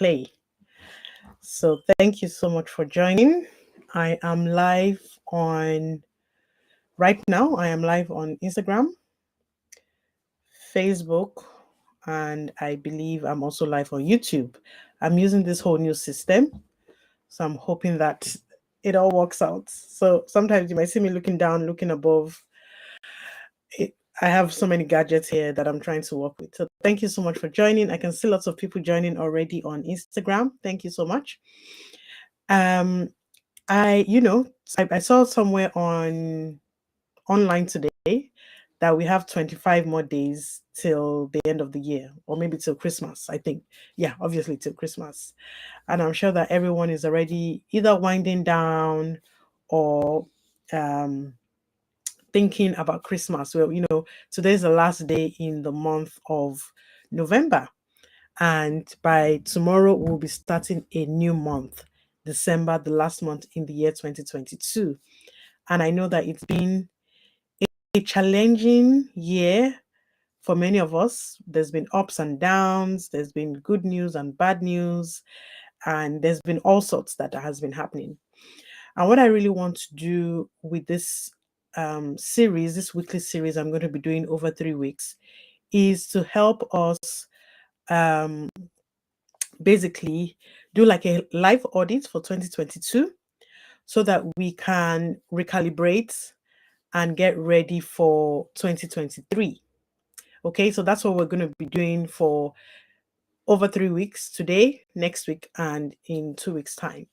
play. So thank you so much for joining. I am live on right now. I am live on Instagram, Facebook, and I believe I'm also live on YouTube. I'm using this whole new system, so I'm hoping that it all works out. So sometimes you might see me looking down, looking above. I have so many gadgets here that I'm trying to work with. So thank you so much for joining. I can see lots of people joining already on Instagram. Thank you so much. Um, I saw somewhere online today that we have 25 more days till the end of the year, or maybe till Christmas, I think. Yeah, obviously till Christmas. And I'm sure that everyone is already either winding down or thinking about Christmas. Well, today's the last day in the month of November. And by tomorrow, we'll be starting a new month, December, the last month in the year 2022. And I know that it's been a challenging year for many of us. There's been ups and downs, there's been good news and bad news, and there's been all sorts that has been happening. And what I really want to do with this series, this weekly series I'm going to be doing over 3 weeks, is to help us um, basically do like a live audit for 2022 so that we can recalibrate and get ready for 2023. Okay, so that's what we're going to be doing for over 3 weeks, today, next week, and in 2 weeks' time.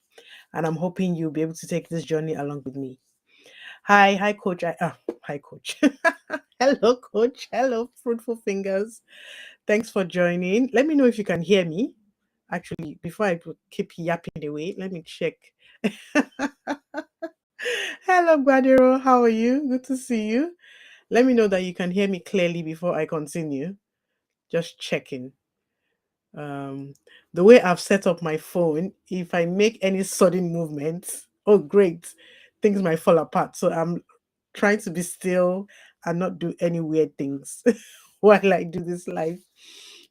And I'm hoping you'll be able to take this journey along with me. Hi, coach. Hi, coach. Hello, coach. Hello, fruitful fingers. Thanks for joining. Let me know if you can hear me. Actually, before I keep yapping away, let me check. Hello, Guadiro. How are you? Good to see you. Let me know that you can hear me clearly before I continue. Just checking. The way I've set up my phone, if I make any sudden movements, oh great, things might fall apart. So I'm trying to be still and not do any weird things while I do this live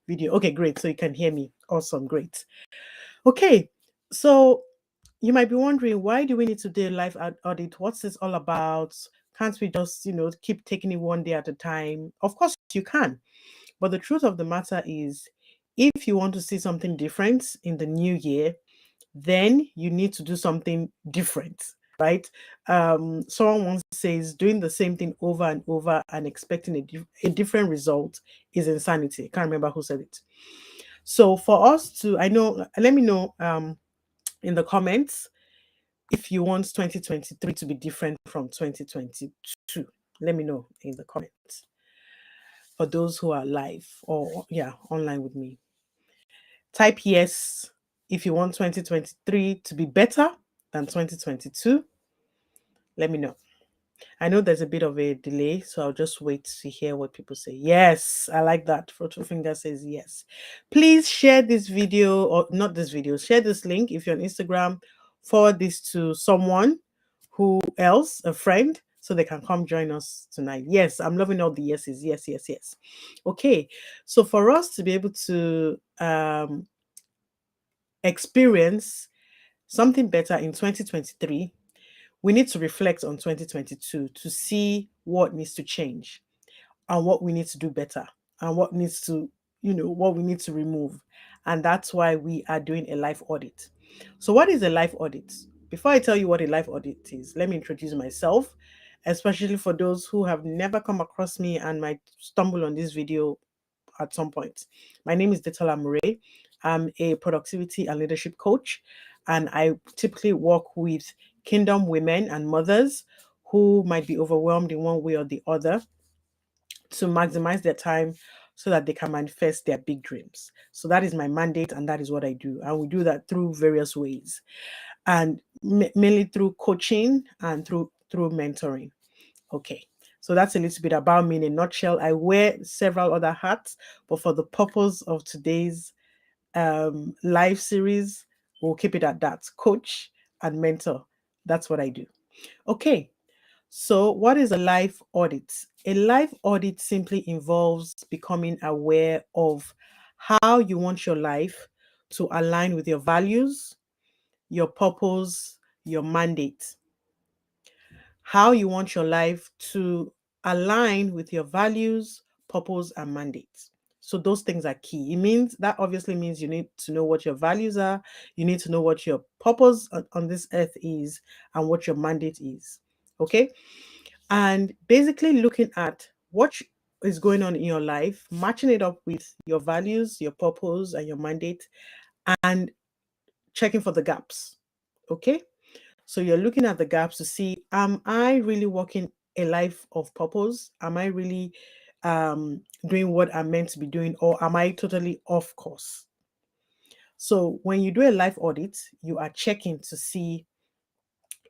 video. Okay, great. So you can hear me. Awesome, great. Okay, so you might be wondering, why do we need to do a live audit? What's this all about? Can't we just, keep taking it one day at a time? Of course you can. But the truth of the matter is, if you want to see something different in the new year, then you need to do something different, right? Someone once says doing the same thing over and over and expecting a different result is insanity. I can't remember who said it. So for us to, let me know in the comments if you want 2023 to be different from 2022. Let me know in the comments for those who are live or online with me. Type yes if you want 2023 to be better than 2022. Let me know. I know there's a bit of a delay, so I'll just wait to hear what people say. Yes, I like that. Photo Finger says yes. Please share this video, or not this video, share this link if you're on Instagram, forward this to someone who else, a friend, so they can come join us tonight. Yes, I'm loving all the yeses. Yes, yes, yes. Okay, so for us to be able to experience something better in 2023, we need to reflect on 2022 to see what needs to change and what we need to do better and what needs to, what we need to remove. And that's why we are doing a life audit. So, what is a life audit? Before I tell you what a life audit is, let me introduce myself, especially for those who have never come across me and might stumble on this video at some point. My name is Detola Murray. I'm a productivity and leadership coach, and I typically work with kingdom women and mothers who might be overwhelmed in one way or the other to maximize their time so that they can manifest their big dreams. So that is my mandate, and that is what I do. And we do that through various ways, and mainly through coaching and through mentoring. Okay, so that's a little bit about me in a nutshell. I wear several other hats, but for the purpose of today's live series, we'll keep it at that: coach and mentor. That's what I do. Okay, so what is a life audit? A life audit simply involves becoming aware of how you want your life to align with your values, your purpose, your mandate. How you want your life to align with your values, purpose, and mandate. So those things are key. It means that obviously means you need to know what your values are, you need to know what your purpose on this earth is, and what your mandate is. Okay? And basically looking at what is going on in your life, matching it up with your values, your purpose, and your mandate, and checking for the gaps. Okay? So you're looking at the gaps to see, am I really working a life of purpose? Am I really doing what I'm meant to be doing, or am I totally off course? So when you do a life audit, you are checking to see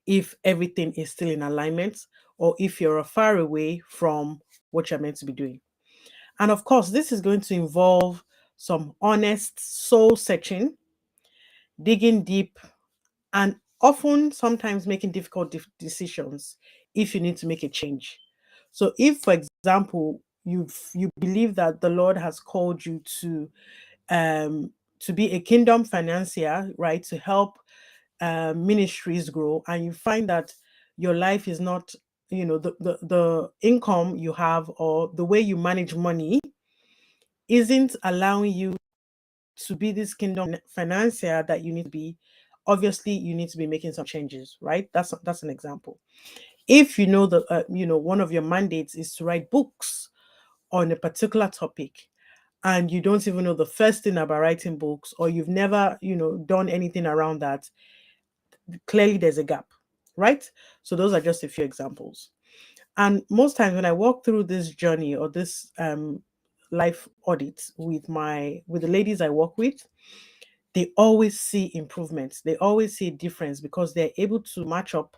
if everything is still in alignment, or if you're far away from what you're meant to be doing. And of course, this is going to involve some honest soul searching, digging deep, and often sometimes making difficult decisions if you need to make a change. So if, for example, you believe that the Lord has called you to be a kingdom financier, right, to help ministries grow, and you find that your life is not, the income you have or the way you manage money isn't allowing you to be this kingdom financier that you need to be, obviously you need to be making some changes, right? That's an example. If you know that one of your mandates is to write books on a particular topic, and you don't even know the first thing about writing books, or you've never done anything around that, clearly there's a gap, right? So those are just a few examples. And most times when I walk through this journey or this life audit with the ladies I work with, they always see improvements. They always see a difference because they're able to match up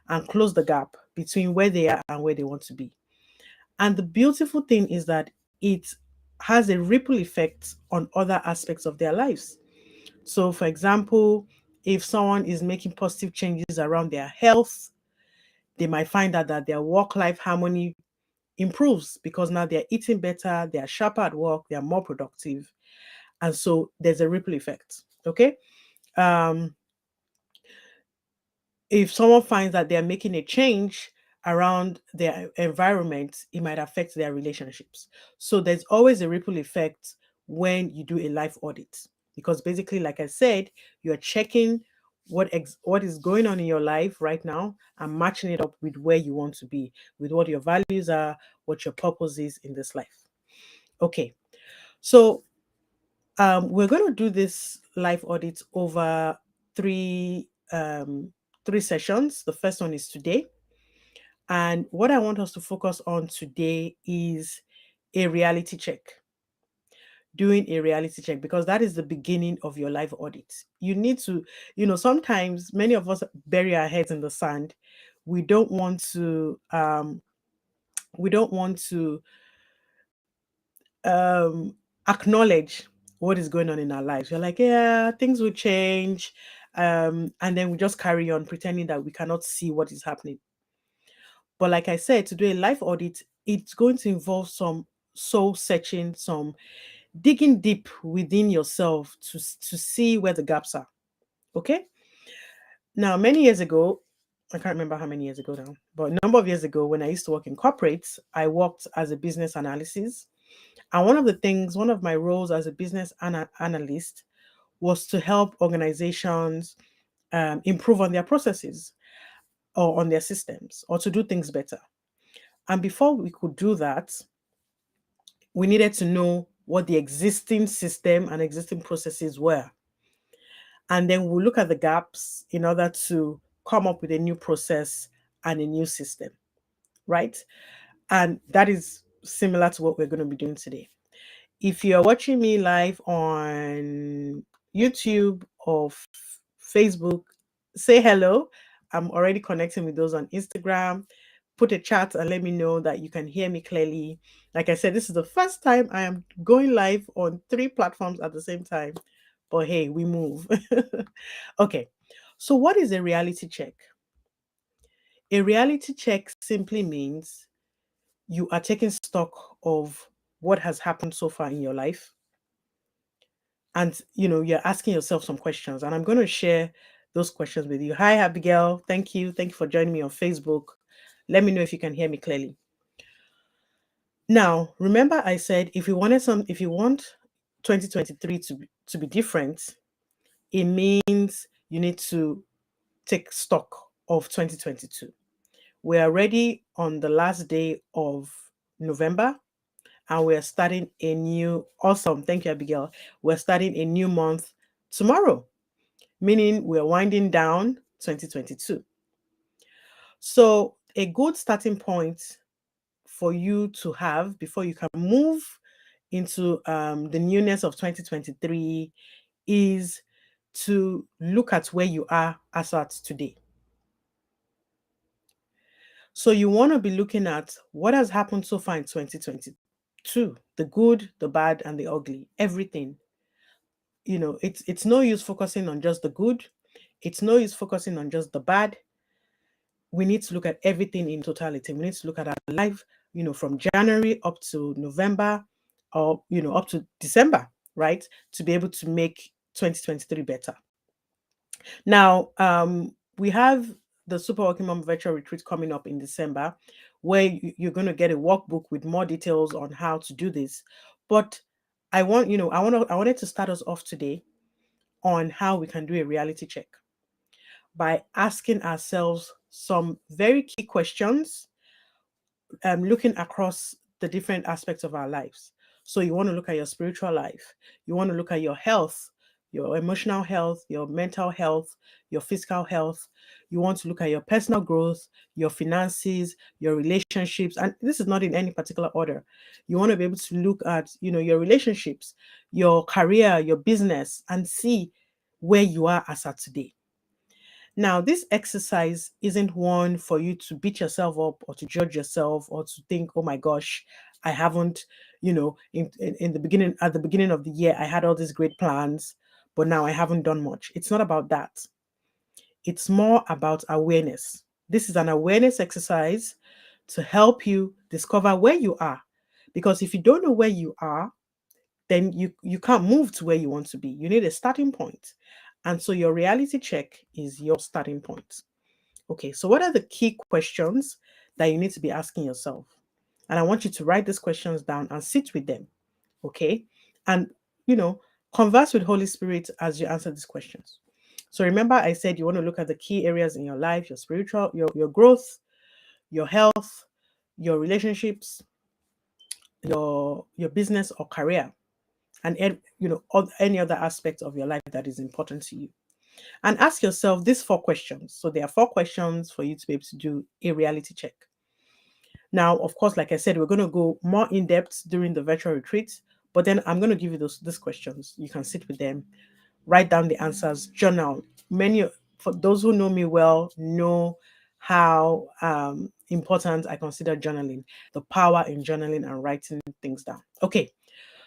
and close the gap between where they are and where they want to be. And the beautiful thing is that it has a ripple effect on other aspects of their lives. So, for example, if someone is making positive changes around their health, they might find out that their work life harmony improves because now they're eating better, they're sharper at work, they're more productive. And so there's a ripple effect. Okay. Um, if someone finds that they're making a change around their environment, it might affect their relationships. So there's always a ripple effect when you do a life audit, because basically, like I said, you're checking what is going on in your life right now and matching it up with where you want to be, with what your values are, what your purpose is in this life. Okay, so we're going to do this life audit over three three sessions. The first one is today, and what I want us to focus on today is a reality check. Doing a reality check, because that is the beginning of your life audit. You need to, sometimes many of us bury our heads in the sand. We don't want to we don't want to um acknowledge what is going on in our lives. You're like, yeah, things will change. And then we just carry on pretending that we cannot see what is happening. But like I said, to do a life audit, it's going to involve some soul searching, some digging deep within yourself to see where the gaps are. Okay. Now, many years ago, I can't remember how many years ago now, but a number of years ago, when I used to work in corporates, I worked as a business analyst. And one of my roles as a business analyst was to help organizations improve on their processes or on their systems or to do things better. And before we could do that, we needed to know what the existing system and existing processes were. And then we'll look at the gaps in order to come up with a new process and a new system, right? And that is similar to what we're going to be doing today. If you're watching me live on YouTube or Facebook, say hello. I'm already connecting with those on Instagram. Put a chat and let me know that you can hear me clearly. Like I said, this is the first time I am going live on three platforms at the same time. But hey, we move. Okay. So, what is a reality check? A reality check simply means you are taking stock of what has happened so far in your life, And you're asking yourself some questions, and I'm going to share those questions with you. Hi Abigail, thank you for joining me on Facebook. Let me know if you can hear me clearly. Now, remember I said if you want 2023 to be different, it means you need to take stock of 2022. We are already on the last day of November, and we're starting a new awesome. Thank you, Abigail. We're starting a new month tomorrow, meaning we're winding down 2022. So, a good starting point for you to have before you can move into the newness of 2023 is to look at where you are as at today. So you want to be looking at what has happened so far in 2022, the good, the bad, and the ugly, everything. It's no use focusing on just the good. It's no use focusing on just the bad. We need to look at everything in totality. We need to look at our life, from January up to November, or up to December, right? To be able to make 2023 better. Now, we have the Super Working Mom Virtual Retreat coming up in December, where you're going to get a workbook with more details on how to do this. But I wanted to start us off today on how we can do a reality check by asking ourselves some very key questions, looking across the different aspects of our lives. So you want to look at your spiritual life, you want to look at your health, your emotional health, your mental health, your physical health. You want to look at your personal growth, your finances, your relationships, and this is not in any particular order. You want to be able to look at, your relationships, your career, your business, and see where you are as at today. Now, this exercise isn't one for you to beat yourself up or to judge yourself or to think, oh my gosh, I haven't, in the beginning, at the beginning of the year, I had all these great plans, but now I haven't done much. It's not about that. It's more about awareness. This is an awareness exercise to help you discover where you are. Because if you don't know where you are, then you can't move to where you want to be. You need a starting point. And so your reality check is your starting point. Okay, so what are the key questions that you need to be asking yourself? And I want you to write these questions down and sit with them. Okay. And, you know, converse with Holy Spirit as you answer these questions. So remember, I said you want to look at the key areas in your life, your spiritual, your growth, your health, your relationships, your business or career, and any other aspect of your life that is important to you. And ask yourself these 4 questions. So there are 4 questions for you to be able to do a reality check. Now, of course, like I said, we're going to go more in depth during the virtual retreat, but then I'm going to give you these questions. You can sit with them, write down the answers, journal. For those who know me well, know how important I consider journaling, the power in journaling and writing things down. Okay,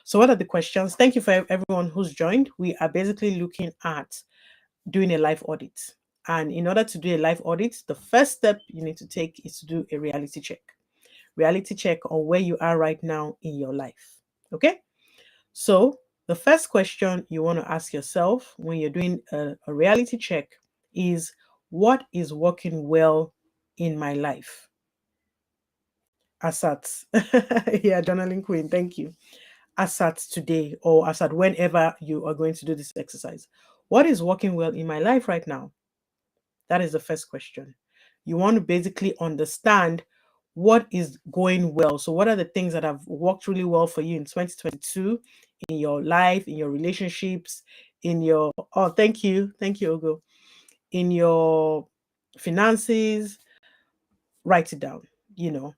so what are the questions? Thank you for everyone who's joined. We are basically looking at doing a life audit. And in order to do a life audit, the first step you need to take is to do a reality check. Reality check on where you are right now in your life. Okay? So, the first question you want to ask yourself when you're doing a reality check is, what is working well in my life? Asat. Yeah, journaling queen, thank you. Asat today, or Asat whenever you are going to do this exercise. What is working well in my life right now? That is the first question. You want to basically understand what is going well. So, what are the things that have worked really well for you in 2022 in your life, in your relationships, in your, oh, thank you, Ogo, in your finances? Write it down, you know.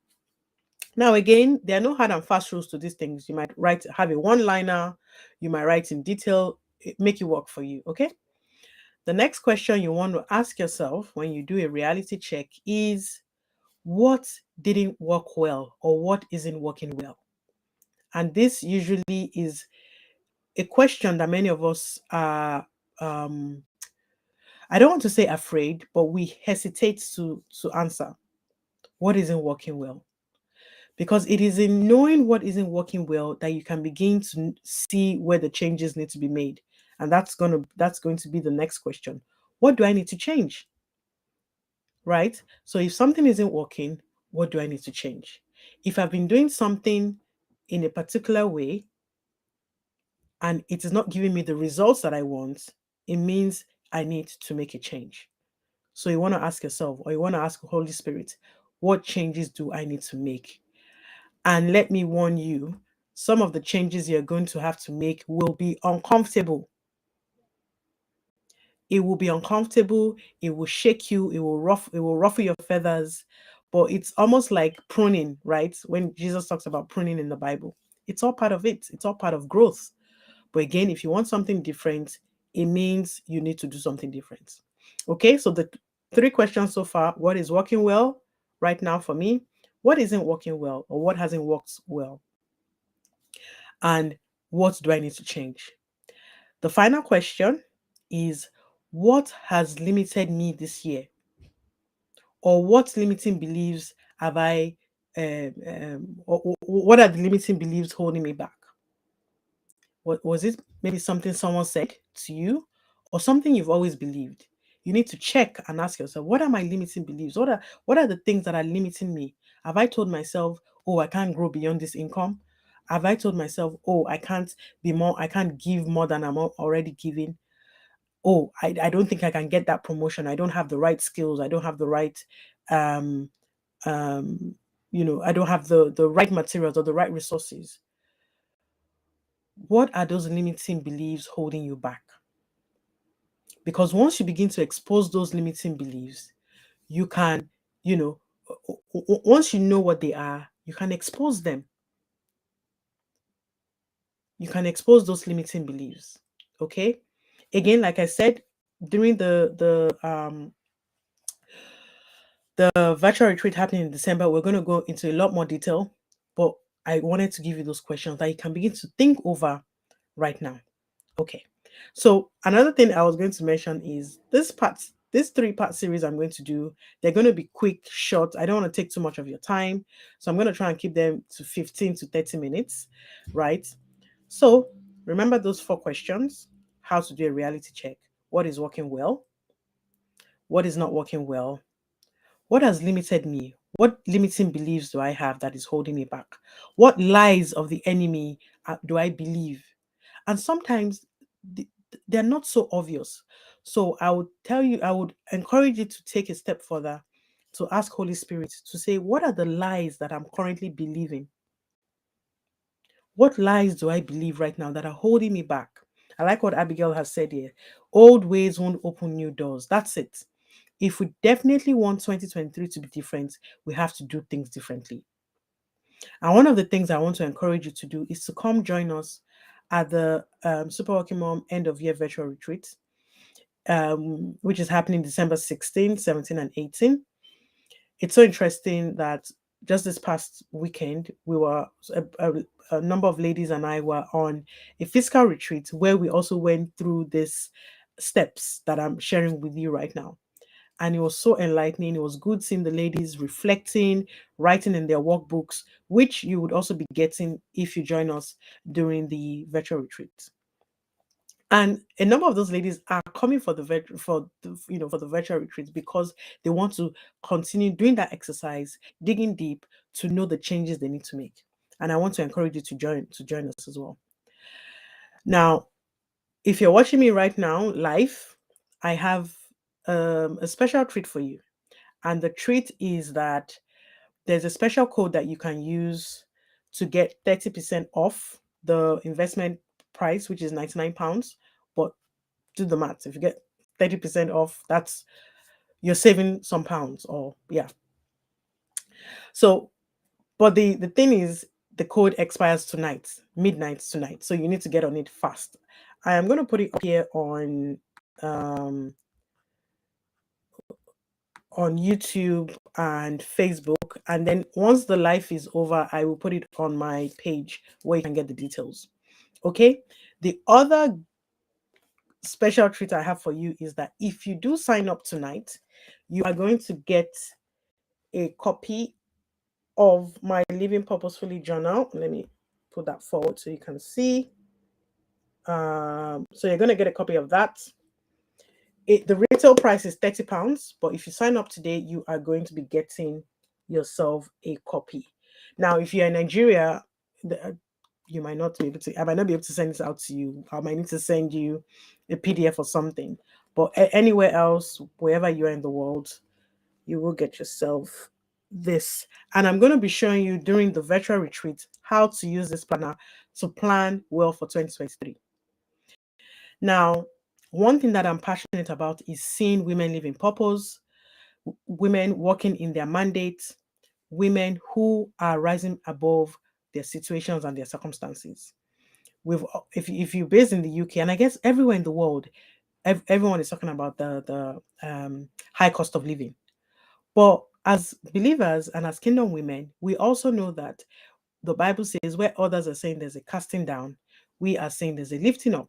Now, again, there are no hard and fast rules to these things. You might have a one liner, you might write in detail, make it work for you, okay? The next question you want to ask yourself when you do a reality check is, what didn't work well or what isn't working well? And this usually is a question that many of us are, I don't want to say afraid, but we hesitate to answer. What isn't working well? Because it is in knowing what isn't working well that you can begin to see where the changes need to be made. And that's going to be the next question. What do I need to change? Right? So if something isn't working, what do I need to change? If I've been doing something in a particular way and it is not giving me the results that I want, it means I need to make a change. So you want to ask yourself, or you want to ask the Holy Spirit, what changes do I need to make? And let me warn you, some of the changes you're going to have to make will be uncomfortable. It will be uncomfortable, it will shake you, it will ruffle your feathers, but it's almost like pruning, right? When Jesus talks about pruning in the Bible, it's all part of it. It's all part of growth. But again, if you want something different, it means you need to do something different. Okay, so the three questions so far: what is working well right now for me? What isn't working well, or what hasn't worked well? And what do I need to change? The final question is, what has limited me this year? Or what limiting beliefs have I, or what are the limiting beliefs holding me back? What was it? Maybe something someone said to you, or something you've always believed. You need to check and ask yourself, what are my limiting beliefs? What are the things that are limiting me? Have I told myself, oh, I can't grow beyond this income? Have I told myself, oh, I can't give more than I'm already giving? Oh, I don't think I can get that promotion. I don't have the right skills. I don't have the right um um I don't have the right materials or the right resources. What are those limiting beliefs holding you back? Because once you begin to expose those limiting beliefs, you can, you know, once you know what they are, you can expose them. You can expose those limiting beliefs. Okay. Again, like I said, during the virtual retreat happening in December, we're going to go into a lot more detail, but I wanted to give you those questions that you can begin to think over right now. Okay. So another thing I was going to mention is this three-part series I'm going to do, they're going to be quick, short. I don't want to take too much of your time. So I'm going to try and keep them to 15 to 30 minutes, right? So remember those four questions: how to do a reality check, what is working well, what is not working well, what has limited me, what limiting beliefs do I have that is holding me back, what lies of the enemy do I believe? And sometimes th- they're not so obvious. So I would encourage you to take a step further, to ask Holy Spirit to say, what are the lies that I'm currently believing? What lies do I believe right now that are holding me back? I like what Abigail has said here. Old ways won't open new doors. That's it. If we definitely want 2023 to be different, we have to do things differently. And one of the things I want to encourage you to do is to come join us at the Super Working Mom end of year virtual retreat, which is happening December 16, 17, and 18. It's so interesting that just this past weekend, a number of ladies and I were on a physical retreat where we also went through these steps that I'm sharing with you right now. And it was so enlightening. It was good seeing the ladies reflecting, writing in their workbooks, which you would also be getting if you join us during the virtual retreat. And a number of those ladies are coming for for the virtual retreat because they want to continue doing that exercise, digging deep to know the changes they need to make. And I want to encourage you to join us as well. Now, if you're watching me right now live, I have a special treat for you. And the treat is that there's a special code that you can use to get 30% off the investment price, which is £99. But do the maths. If you get 30% off, that's you're saving some pounds, or yeah. So, but the thing is, the code expires tonight, midnight tonight. So you need to get on it fast. I am going to put it up here um on YouTube and Facebook. And then once the live is over, I will put it on my page where you can get the details. Okay. The other special treat I have for you is that if you do sign up tonight, you are going to get a copy of my Living Purposefully journal. Let me put that forward so you can see. So you're going to get a copy of that. The retail price is £30, but if you sign up today, you are going to be getting yourself a copy. Now, if you're in Nigeria, you might not be able to. I might not be able to send this out to you. I might need to send you a PDF or something. But anywhere else, wherever you are in the world, you will get yourself this. And I'm going to be showing you during the virtual retreat how to use this planner to plan well for 2023. Now, one thing that I'm passionate about is seeing women live in purpose, women working in their mandate, women who are rising above their situations and their circumstances. If you're based in the UK, and I guess everywhere in the world, everyone is talking about the high cost of living. But as believers and as kingdom women, we also know that the Bible says where others are saying there's a casting down, we are saying there's a lifting up.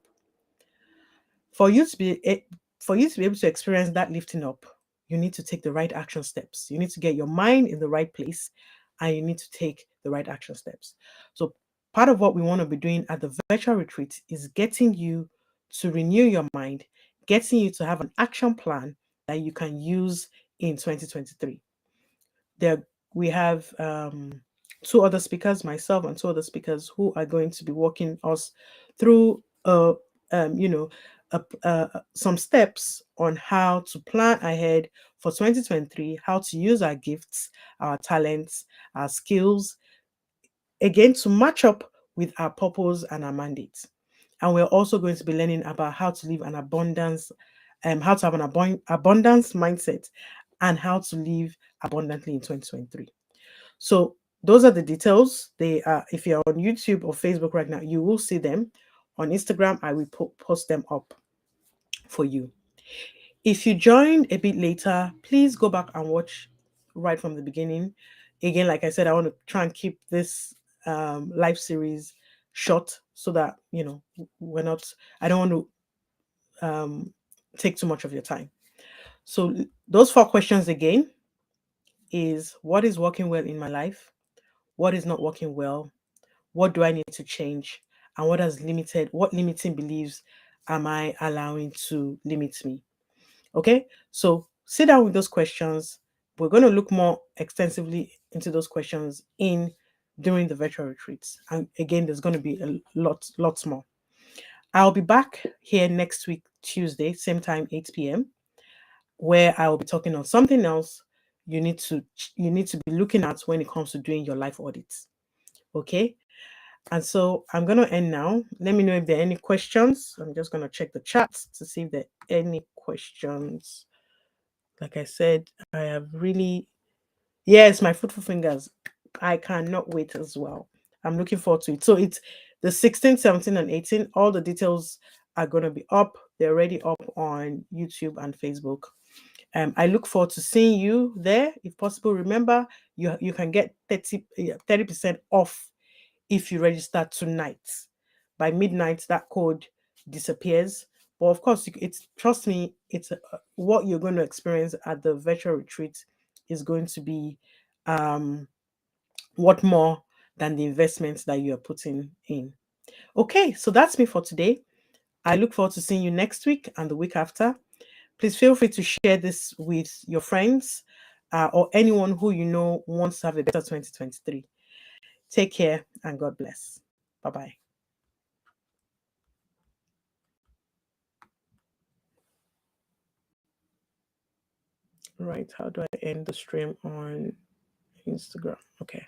For you to be able to experience that lifting up, you need to take the right action steps. You need to get your mind in the right place, and you need to take the right action steps. So part of what we want to be doing at the virtual retreat is getting you to renew your mind, getting you to have an action plan that you can use in 2023. There we have two other speakers, myself and two other speakers, who are going to be walking us through you know some steps on how to plan ahead for 2023, how to use our gifts, our talents, our skills, again to match up with our purpose and our mandates. And we're also going to be learning about how to live an abundance, how to have an abundance mindset, and how to live abundantly in 2023. So those are the details. They are, if you're on YouTube or Facebook right now, you will see them. On Instagram, I will post them up for you. If you joined a bit later, please go back and watch right from the beginning. Again, like I said, I want to try and keep this live series short so that we're not. I don't want to take too much of your time. So those 4 questions again is: what is working well in my life? What is not working well? What do I need to change? And what limiting beliefs am I allowing to limit me? Okay, so sit down with those questions. We're going to look more extensively into those questions in during the virtual retreats. And again, there's going to be a lots more. I'll be back here next week, Tuesday, same time, 8 p.m., where I will be talking on something else you need to be looking at when it comes to doing your life audits. Okay. And so I'm going to end now. Let me know if there are any questions. I'm just going to check the chat to see if there are any questions. Like I said, I have really, yes, my fruitful fingers. I cannot wait as well. I'm looking forward to it. So it's the 16th, 17th, and 18th. All the details are going to be up. They're already up on YouTube and Facebook. I look forward to seeing you there. If possible, remember, you can get 30% off if you register tonight. By midnight, that code disappears. But of course, it's trust me, it's what you're going to experience at the virtual retreat is going to be what more than the investments that you are putting in. Okay, so that's me for today. I look forward to seeing you next week and the week after. Please feel free to share this with your friends or anyone who you know wants to have a better 2023. Take care and God bless. Bye bye. Right, how do I end the stream on Instagram? Okay.